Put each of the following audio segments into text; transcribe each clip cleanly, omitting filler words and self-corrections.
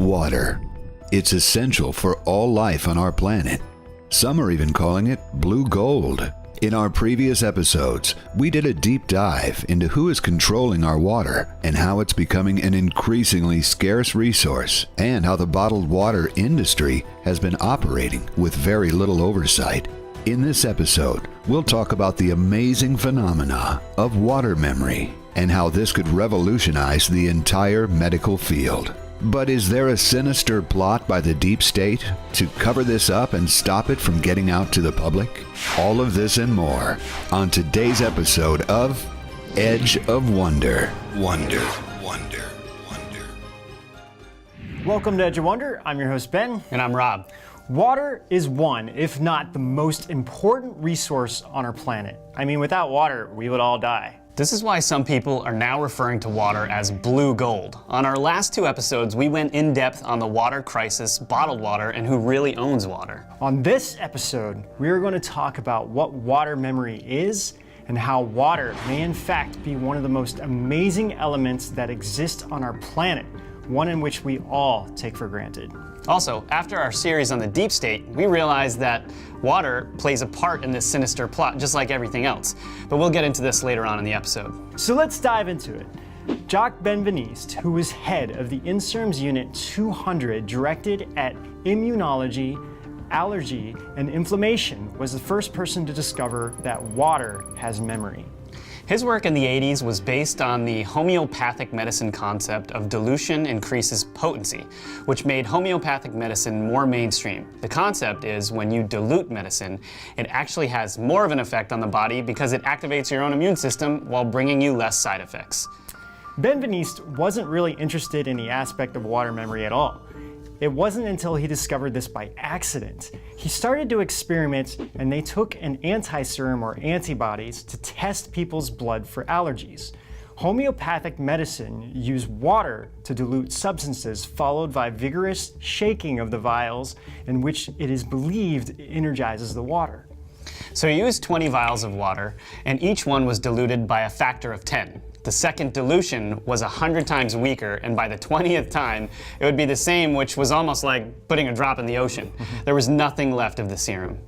Water. It's essential for all life on our planet. Some are even calling it blue gold. In our previous episodes, we did a deep dive into who is controlling our water and how it's becoming an increasingly scarce resource, and how the bottled water industry has been operating with very little oversight. In this episode, we'll talk about the amazing phenomena of water memory and how this could revolutionize the entire medical field. But is there a sinister plot by the deep state to cover this up and stop it from getting out to the public? All of this and more on today's episode of Edge of Wonder. Wonder. Welcome to Edge of Wonder. I'm your host, Ben. And I'm Rob. Water is one, if not the most important resource on our planet. I mean, without water, we would all die. This is why some people are now referring to water as blue gold. On our last two episodes, we went in depth on the water crisis, bottled water, and who really owns water. On this episode, we are going to talk about what water memory is and how water may in fact be one of the most amazing elements that exist on our planet, one in which we all take for granted. Also, after our series on the deep state, we realized that water plays a part in this sinister plot, just like everything else. But we'll get into this later on in the episode. So let's dive into it. Jacques Benveniste, who was head of the INSERM's Unit 200 directed at immunology, allergy, and inflammation, was the first person to discover that water has memory. His work in the 80s was based on the homeopathic medicine concept of dilution increases potency, which made homeopathic medicine more mainstream. The concept is when you dilute medicine, it actually has more of an effect on the body because it activates your own immune system while bringing you less side effects. Benveniste wasn't really interested in the aspect of water memory at all. It wasn't until he discovered this by accident. He started to experiment, and they took an anti-serum or antibodies to test people's blood for allergies. Homeopathic medicine used water to dilute substances, followed by vigorous shaking of the vials, in which it is believed energizes the water. So he used 20 vials of water, and each one was diluted by a factor of 10. The second dilution was 100 times weaker, and by the 20th time, it would be the same, which was almost like putting a drop in the ocean. There was nothing left of the serum.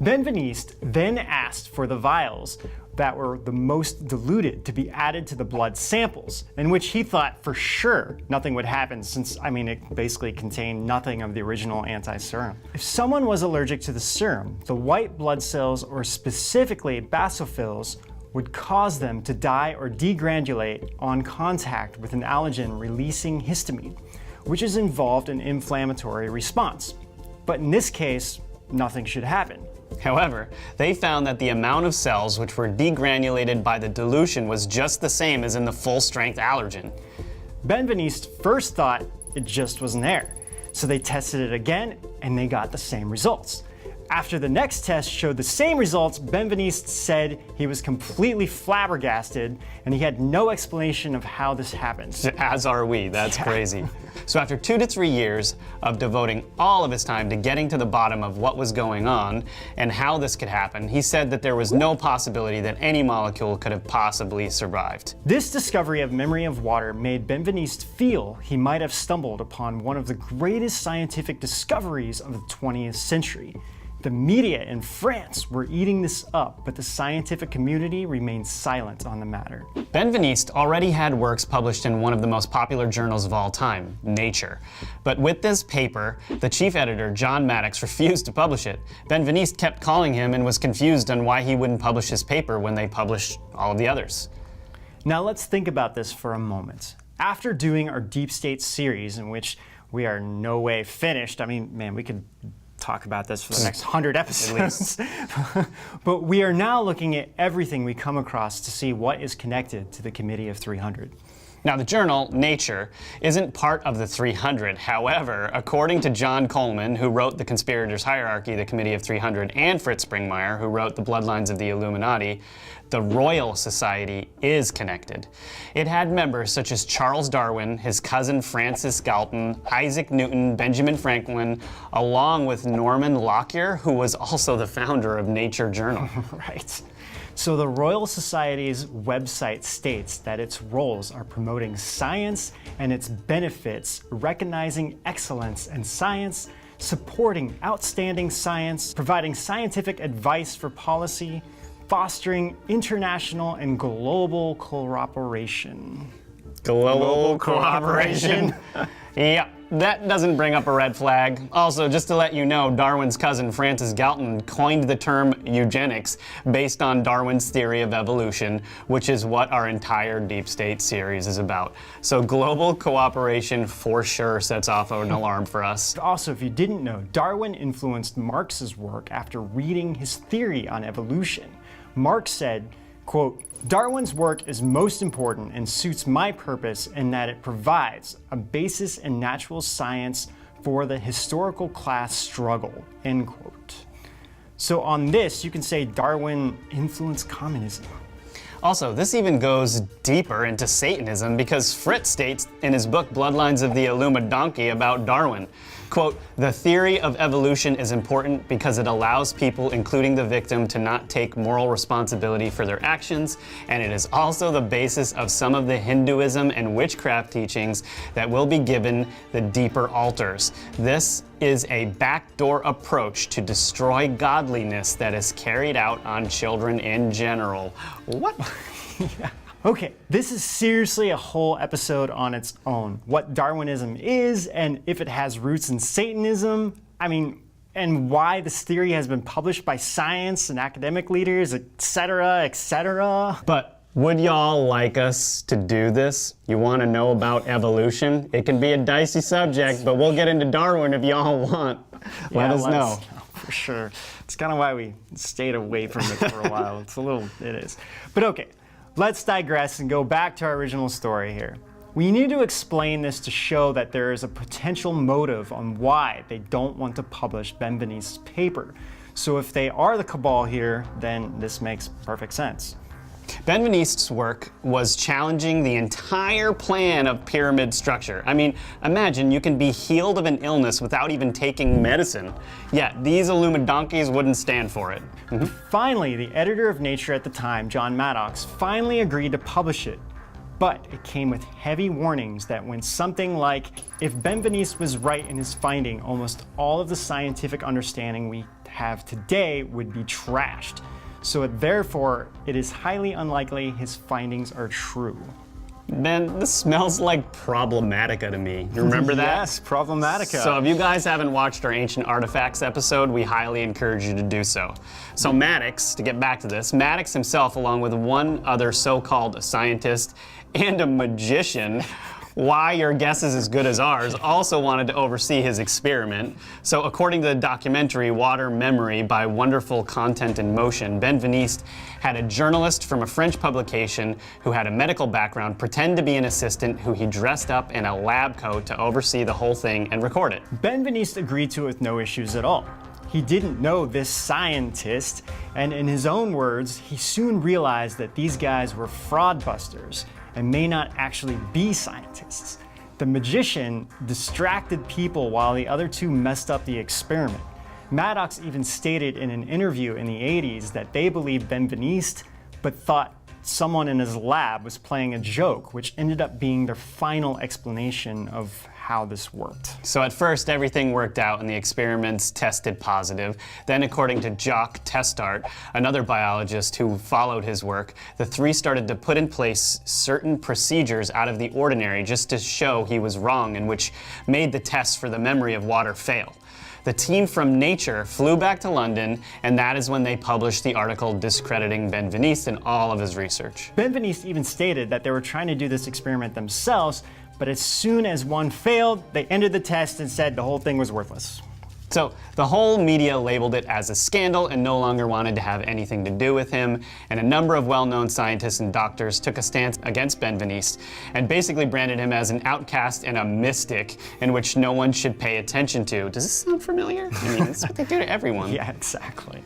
Benveniste then asked for the vials that were the most diluted to be added to the blood samples, in which he thought for sure nothing would happen since, it basically contained nothing of the original anti-serum. If someone was allergic to the serum, the white blood cells, or specifically basophils, would cause them to die or degranulate on contact with an allergen releasing histamine, which is involved in inflammatory response. But in this case, nothing should happen. However, they found that the amount of cells which were degranulated by the dilution was just the same as in the full-strength allergen. Benveniste first thought it just wasn't there, so they tested it again and they got the same results. After the next test showed the same results, Benveniste said he was completely flabbergasted and he had no explanation of how this happened. As are we, that's crazy. So after 2 to 3 years of devoting all of his time to getting to the bottom of what was going on and how this could happen, he said that there was no possibility that any molecule could have possibly survived. This discovery of memory of water made Benveniste feel he might have stumbled upon one of the greatest scientific discoveries of the 20th century. The media in France were eating this up, but the scientific community remained silent on the matter. Benveniste already had works published in one of the most popular journals of all time, Nature. But with this paper, the chief editor, John Maddox, refused to publish it. Benveniste kept calling him and was confused on why he wouldn't publish his paper when they published all of the others. Now let's think about this for a moment. After doing our Deep State series, in which we are no way finished, we could talk about this for the next 100 episodes. But we are now looking at everything we come across to see what is connected to the Committee of 300. Now, the journal, Nature, isn't part of the 300. However, according to John Coleman, who wrote The Conspirators' Hierarchy, the Committee of 300, and Fritz Springmeier, who wrote The Bloodlines of the Illuminati, the Royal Society is connected. It had members such as Charles Darwin, his cousin Francis Galton, Isaac Newton, Benjamin Franklin, along with Norman Lockyer, who was also the founder of Nature Journal. Right. So the Royal Society's website states that its roles are promoting science and its benefits, recognizing excellence in science, supporting outstanding science, providing scientific advice for policy, fostering international and global cooperation. Global cooperation. Yeah, that doesn't bring up a red flag. Also, just to let you know, Darwin's cousin Francis Galton coined the term eugenics based on Darwin's theory of evolution, which is what our entire Deep State series is about. So global cooperation for sure sets off an alarm for us. Also, if you didn't know, Darwin influenced Marx's work after reading his theory on evolution. Marx said, quote, "Darwin's work is most important and suits my purpose in that it provides a basis in natural science for the historical class struggle," end quote. So on this, you can say Darwin influenced communism. Also, this even goes deeper into Satanism because Fritz states in his book Bloodlines of the 𝘽𝙧𝙚𝙯 about Darwin, quote, "The theory of evolution is important because it allows people, including the victim, to not take moral responsibility for their actions, and it is also the basis of some of the Hinduism and witchcraft teachings that will be given the deeper altars. This is a backdoor approach to destroy godliness that is carried out on children in general." What? Yeah. Okay, this is seriously a whole episode on its own. What Darwinism is, and if it has roots in Satanism, and why this theory has been published by science and academic leaders, etc., etc. But would y'all like us to do this? You want to know about evolution? It can be a dicey subject, but we'll get into Darwin if y'all want. Let us know. For sure. It's kind of why we stayed away from it for a while. It is. But okay. Let's digress and go back to our original story here. We need to explain this to show that there is a potential motive on why they don't want to publish Benveniste's paper. So if they are the cabal here, then this makes perfect sense. Benveniste's work was challenging the entire plan of pyramid structure. Imagine you can be healed of an illness without even taking medicine. Yet these 𝘽𝙧𝙚𝙯𝙯 wouldn't stand for it. Finally, the editor of Nature at the time, John Maddox, finally agreed to publish it. But it came with heavy warnings that went something like, if Benveniste was right in his finding, almost all of the scientific understanding we have today would be trashed. So therefore, it is highly unlikely his findings are true. Ben, this smells like Problematica to me. You remember that? Yes, Problematica. So if you guys haven't watched our Ancient Artifacts episode, we highly encourage you to do so. So Maddox, to get back to this, Maddox himself, along with one other so-called scientist and a magician, why your guess is as good as ours, also wanted to oversee his experiment. So according to the documentary Water Memory by Wonderful Content in Motion, Benveniste had a journalist from a French publication who had a medical background pretend to be an assistant who he dressed up in a lab coat to oversee the whole thing and record it. Benveniste agreed to it with no issues at all. He didn't know this scientist, and in his own words, he soon realized that these guys were fraudbusters and may not actually be scientists. The magician distracted people while the other two messed up the experiment. Maddox even stated in an interview in the 80s that they believed Benveniste, but thought someone in his lab was playing a joke, which ended up being their final explanation of how this worked. So at first, everything worked out and the experiments tested positive. Then, according to Jacques Testart, another biologist who followed his work, the three started to put in place certain procedures out of the ordinary just to show he was wrong, and which made the tests for the memory of water fail. The team from Nature flew back to London, and that is when they published the article discrediting Benveniste and all of his research. Benveniste even stated that they were trying to do this experiment themselves, but as soon as one failed, they ended the test and said the whole thing was worthless. So the whole media labeled it as a scandal and no longer wanted to have anything to do with him, and a number of well-known scientists and doctors took a stance against Benveniste and basically branded him as an outcast and a mystic in which no one should pay attention to. Does this sound familiar? That's what they do to everyone. Yeah, exactly.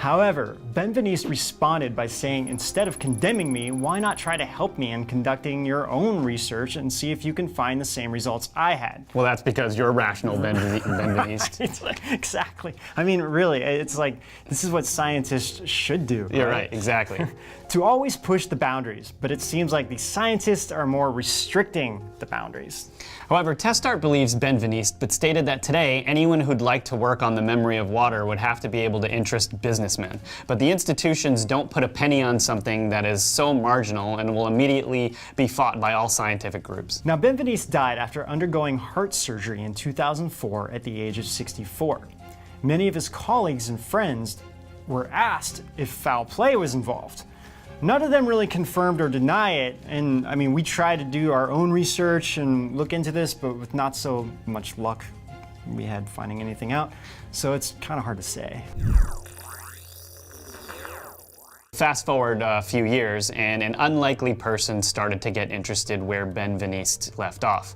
However, Benveniste responded by saying, instead of condemning me, why not try to help me in conducting your own research and see if you can find the same results I had? Well, that's because you're rational, Benveniste. Right, exactly. I mean, really, it's like, this is what scientists should do. You're right, exactly. To always push the boundaries, but it seems like the scientists are more restricting the boundaries. However, Testart believes Benveniste, but stated that today, anyone who'd like to work on the memory of water would have to be able to interest businessmen. But the institutions don't put a penny on something that is so marginal and will immediately be fought by all scientific groups. Now, Benveniste died after undergoing heart surgery in 2004 at the age of 64. Many of his colleagues and friends were asked if foul play was involved. None of them really confirmed or deny it, and I mean, we tried to do our own research and look into this, but with not so much luck we had finding anything out, so it's kind of hard to say. Fast forward a few years, and an unlikely person started to get interested where Benveniste left off.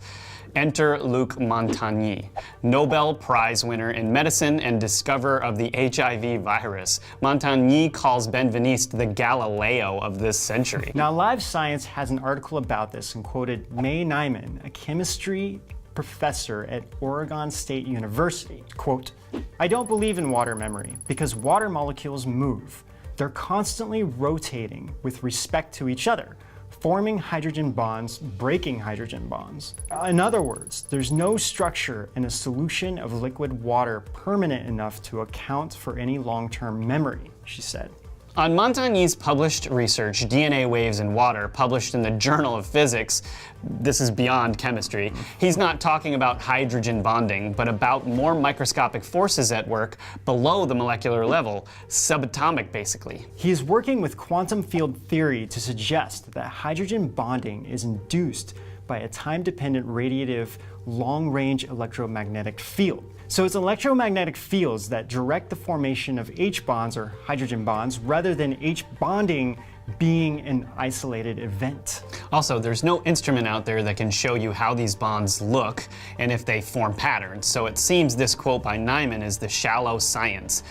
Enter Luc Montagnier, Nobel Prize winner in medicine and discoverer of the HIV virus. Montagnier calls Benveniste the Galileo of this century. Now, Live Science has an article about this and quoted May Nyman, a chemistry professor at Oregon State University. Quote, "I don't believe in water memory because water molecules move. They're constantly rotating with respect to each other, forming hydrogen bonds, breaking hydrogen bonds. In other words, there's no structure in a solution of liquid water permanent enough to account for any long-term memory," she said. On Montagnier's published research, DNA Waves in Water, published in the Journal of Physics, this is beyond chemistry, he's not talking about hydrogen bonding, but about more microscopic forces at work below the molecular level, subatomic basically. He is working with quantum field theory to suggest that hydrogen bonding is induced by a time-dependent radiative long-range electromagnetic field. So it's electromagnetic fields that direct the formation of H bonds or hydrogen bonds rather than H bonding being an isolated event. Also, there's no instrument out there that can show you how these bonds look and if they form patterns. So it seems this quote by Nyman is the shallow science,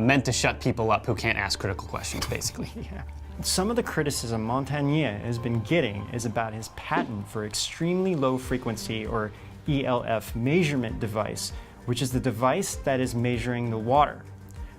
meant to shut people up who can't ask critical questions, basically. Yeah. Some of the criticism Montagnier has been getting is about his patent for extremely low frequency or ELF measurement device, which is the device that is measuring the water.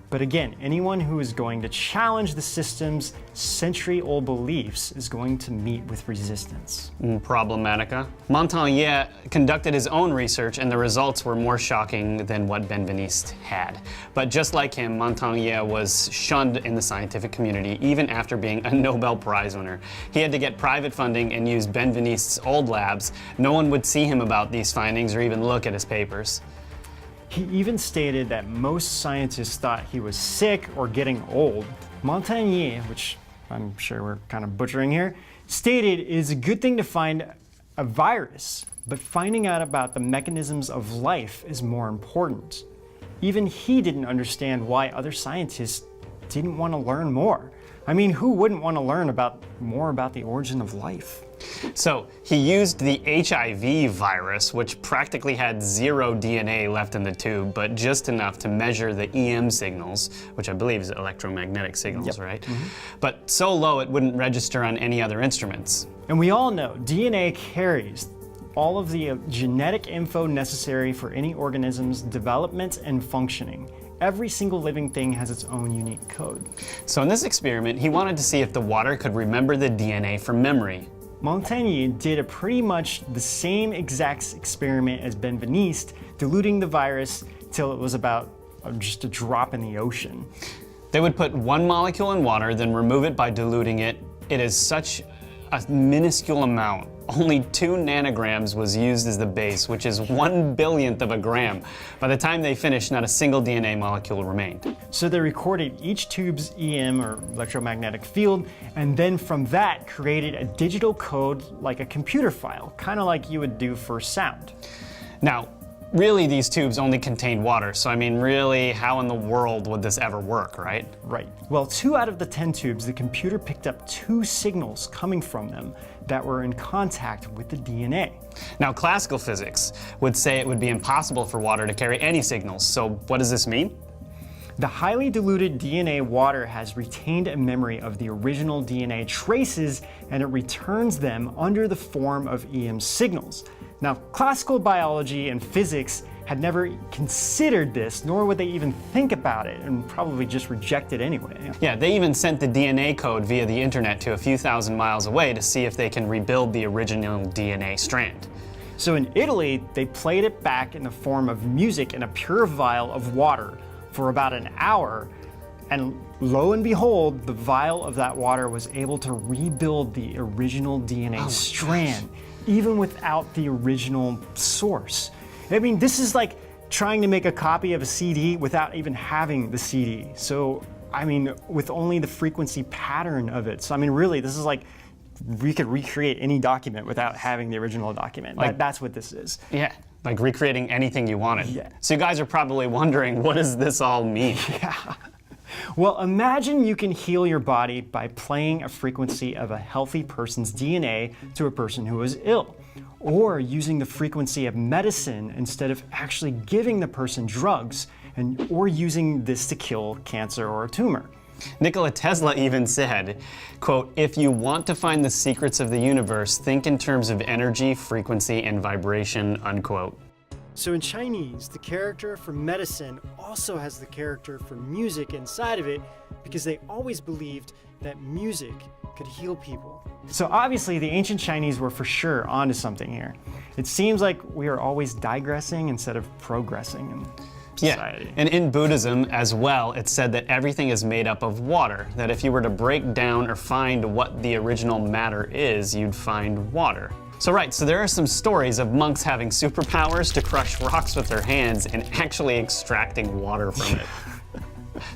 But again, anyone who is going to challenge the system's century-old beliefs is going to meet with resistance. Problematica. Montagnier conducted his own research and the results were more shocking than what Benveniste had. But just like him, Montagnier was shunned in the scientific community even after being a Nobel Prize winner. He had to get private funding and use Benveniste's old labs. No one would see him about these findings or even look at his papers. He even stated that most scientists thought he was sick or getting old. Montagnier, which I'm sure we're kind of butchering here, stated it is a good thing to find a virus, but finding out about the mechanisms of life is more important. Even he didn't understand why other scientists didn't want to learn more. I mean, who wouldn't want to learn more about the origin of life? So he used the HIV virus, which practically had 0 DNA left in the tube, but just enough to measure the EM signals, which I believe is electromagnetic signals, right? Mm-hmm. But so low it wouldn't register on any other instruments. And we all know DNA carries all of the genetic info necessary for any organism's development and functioning. Every single living thing has its own unique code. So in this experiment, he wanted to see if the water could remember the DNA from memory. Montagnier did a pretty much the same exact experiment as Benveniste, diluting the virus till it was about just a drop in the ocean. They would put 1 molecule in water, then remove it by diluting it. It is such a minuscule amount. Only 2 nanograms was used as the base, which is 1/1000th of a gram. By the time they finished, not a single DNA molecule remained. So they recorded each tube's EM, or electromagnetic field, and then from that created a digital code like a computer file, kind of like you would do for sound. Now, really these tubes only contained water, so I mean really, how in the world would this ever work, right? Right. Well, 2 out of the 10 tubes, the computer picked up 2 signals coming from them that were in contact with the DNA. Now, classical physics would say it would be impossible for water to carry any signals, so what does this mean? The highly diluted DNA water has retained a memory of the original DNA traces, and it returns them under the form of EM signals. Now, classical biology and physics had never considered this, nor would they even think about it, and probably just reject it anyway. Yeah, they even sent the DNA code via the internet to a few thousand miles away to see if they can rebuild the original DNA strand. So in Italy, they played it back in the form of music in a pure vial of water for about an hour, and lo and behold, the vial of that water was able to rebuild the original DNA strand, even without the original source. I mean, this is like trying to make a copy of a CD without even having the CD. So, I mean, with only the frequency pattern of it. So, I mean, really, this is like we could recreate any document without having the original document. That's what this is. Yeah, like recreating anything you wanted. Yeah. So you guys are probably wondering, what does this all mean? Yeah. Well, imagine you can heal your body by playing a frequency of a healthy person's DNA to a person who is ill, or using the frequency of medicine instead of actually giving the person drugs, or using this to kill cancer or a tumor. Nikola Tesla even said, quote, "If you want to find the secrets of the universe, think in terms of energy, frequency, and vibration," unquote. So in Chinese, the character for medicine also has the character for music inside of it, because they always believed that music could heal people. So obviously the ancient Chinese were for sure onto something here. It seems like we are always digressing instead of progressing in society. Yeah, and in Buddhism as well, it's said that everything is made up of water, that if you were to break down or find what the original matter is, you'd find water. So there are some stories of monks having superpowers to crush rocks with their hands and actually extracting water from it.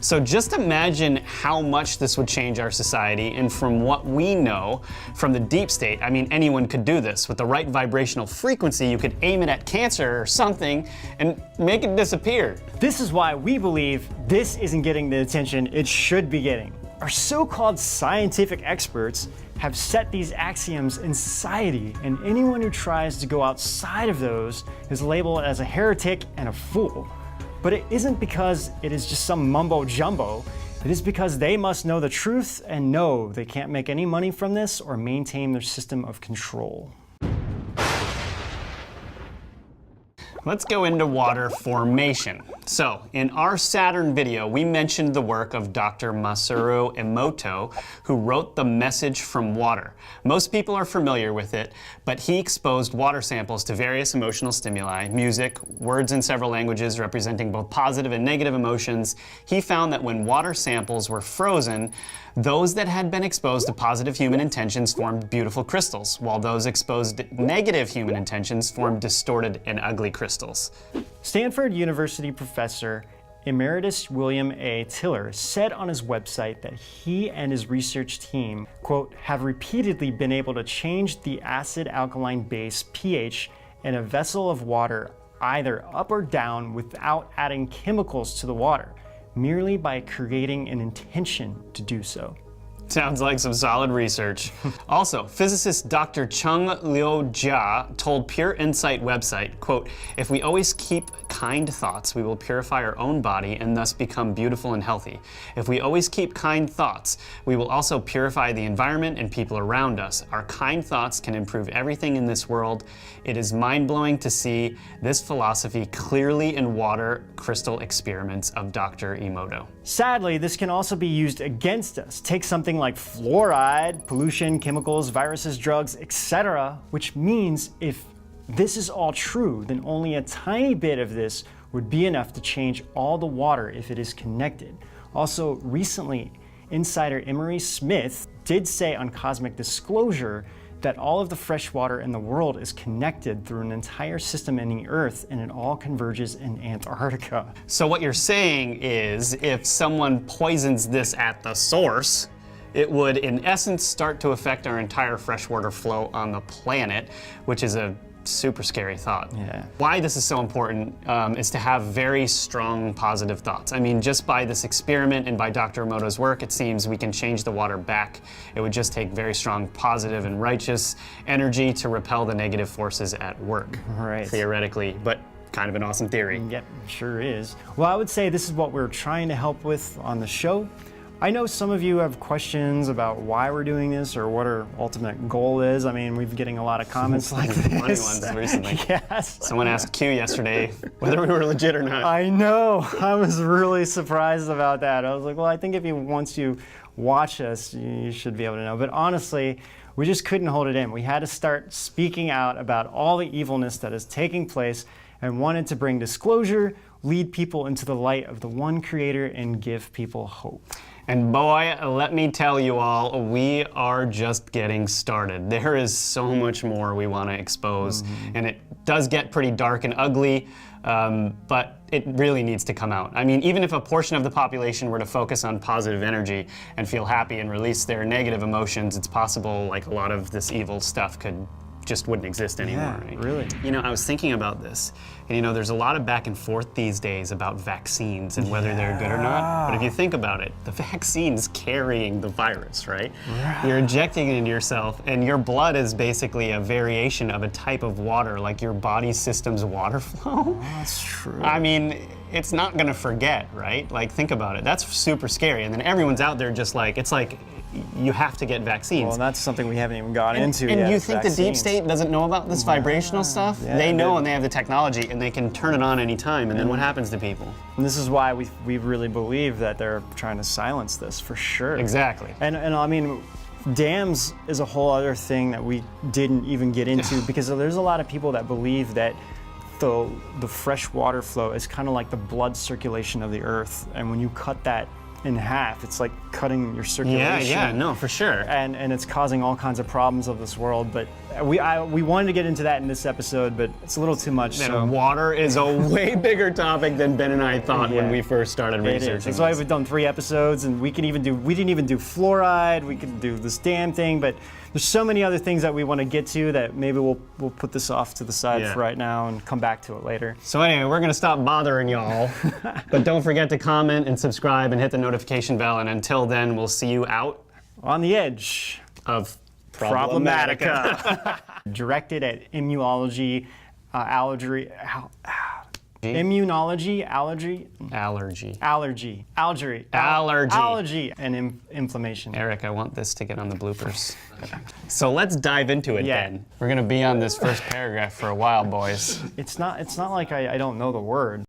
So just imagine how much this would change our society, and from what we know from the deep state, I mean, anyone could do this. With the right vibrational frequency, you could aim it at cancer or something and make it disappear. This is why we believe this isn't getting the attention it should be getting. Our so-called scientific experts have set these axioms in society, and anyone who tries to go outside of those is labeled as a heretic and a fool. But it isn't because it is just some mumbo jumbo. It is because they must know the truth and know they can't make any money from this or maintain their system of control. Let's go into water formation. So, in our Saturn video, we mentioned the work of Dr. Masaru Emoto, who wrote The Message from Water. Most people are familiar with it, but he exposed water samples to various emotional stimuli, music, words in several languages representing both positive and negative emotions. He found that when water samples were frozen, those that had been exposed to positive human intentions formed beautiful crystals, while those exposed to negative human intentions formed distorted and ugly crystals. Stanford University professor Emeritus William A. Tiller said on his website that he and his research team, quote, have repeatedly been able to change the acid-alkaline base pH in a vessel of water either up or down without adding chemicals to the water, merely by creating an intention to do so. Sounds like some solid research. Also, physicist Dr. 𝘽𝙧𝙚𝙯 told Pure Insight website, quote, "If we always keep kind thoughts, we will purify our own body and thus become beautiful and healthy. If we always keep kind thoughts, we will also purify the environment and people around us. Our kind thoughts can improve everything in this world. It is mind-blowing to see this philosophy clearly in water crystal experiments of Dr. Emoto." Sadly, this can also be used against us. Take something like fluoride, pollution, chemicals, viruses, drugs, etc., which means if this is all true, then only a tiny bit of this would be enough to change all the water if it is connected. Also, recently, insider Emery Smith did say on Cosmic Disclosure that all of the fresh water in the world is connected through an entire system in the Earth, and it all converges in Antarctica. So what you're saying is, if someone poisons this at the source, it would, in essence, start to affect our entire freshwater flow on the planet, which is a super scary thought. Yeah. Why this is so important is to have very strong positive thoughts. I mean, just by this experiment and by Dr. Emoto's work, it seems we can change the water back. It would just take very strong positive and righteous energy to repel the negative forces at work, right, theoretically. But kind of an awesome theory. Yep, sure is. Well, I would say this is what we're trying to help with on the show. I know some of you have questions about why we're doing this or what our ultimate goal is. I mean, we've been getting a lot of comments like this. Funny ones recently. Yes. Someone asked Q yesterday whether we were legit or not. I know. I was really surprised about that. I was like, well, I think once you watch us, you should be able to know. But honestly, we just couldn't hold it in. We had to start speaking out about all the evilness that is taking place and wanted to bring disclosure, lead people into the light of the one Creator, and give people hope. And boy, let me tell you all, we are just getting started. There is so much more we want to expose, and it does get pretty dark and ugly, but it really needs to come out. I mean, even if a portion of the population were to focus on positive energy and feel happy and release their negative emotions, it's possible like a lot of this evil stuff just wouldn't exist anymore. Yeah, right? really. You know, I was thinking about this, and you know, there's a lot of back and forth these days about vaccines and whether they're good or not. But if you think about it, the vaccine's carrying the virus, right? You're injecting it into yourself, and your blood is basically a variation of a type of water, like your body system's water flow. That's true. I mean, it's not gonna forget, right? Like, think about it. That's super scary. And then everyone's out there just like, it's like, you have to get vaccines. Well, that's something we haven't even gotten into yet. And you think the deep vaccines. state doesn't know about this vibrational stuff? Yeah, they know, and they have the technology, and they can turn it on anytime, and then what happens to people? And this is why we really believe that they're trying to silence this, for sure. Exactly. And I mean, dams is a whole other thing that we didn't even get into, because there's a lot of people that believe that the fresh water flow is kind of like the blood circulation of the earth, and when you cut that in half, it's like cutting your circulation. Yeah, no, for sure. And it's causing all kinds of problems of this world. But we wanted to get into that in this episode, but it's a little too much. And so water is a way bigger topic than Ben and I thought when we first started it researching. is. That's why we've done 3 episodes, and we didn't even do fluoride. We could do this damn thing, but there's so many other things that we want to get to that maybe we'll put this off to the side for right now and come back to it later. So anyway, we're gonna stop bothering y'all, but don't forget to comment and subscribe and hit the notification bell. And until then, we'll see you out On the edge of Problematica. Directed at immunology, allergy, and inflammation. Eric, I want this to get on the bloopers. So let's dive into it then. We're gonna be on this first paragraph for a while, boys. It's not like I don't know the word.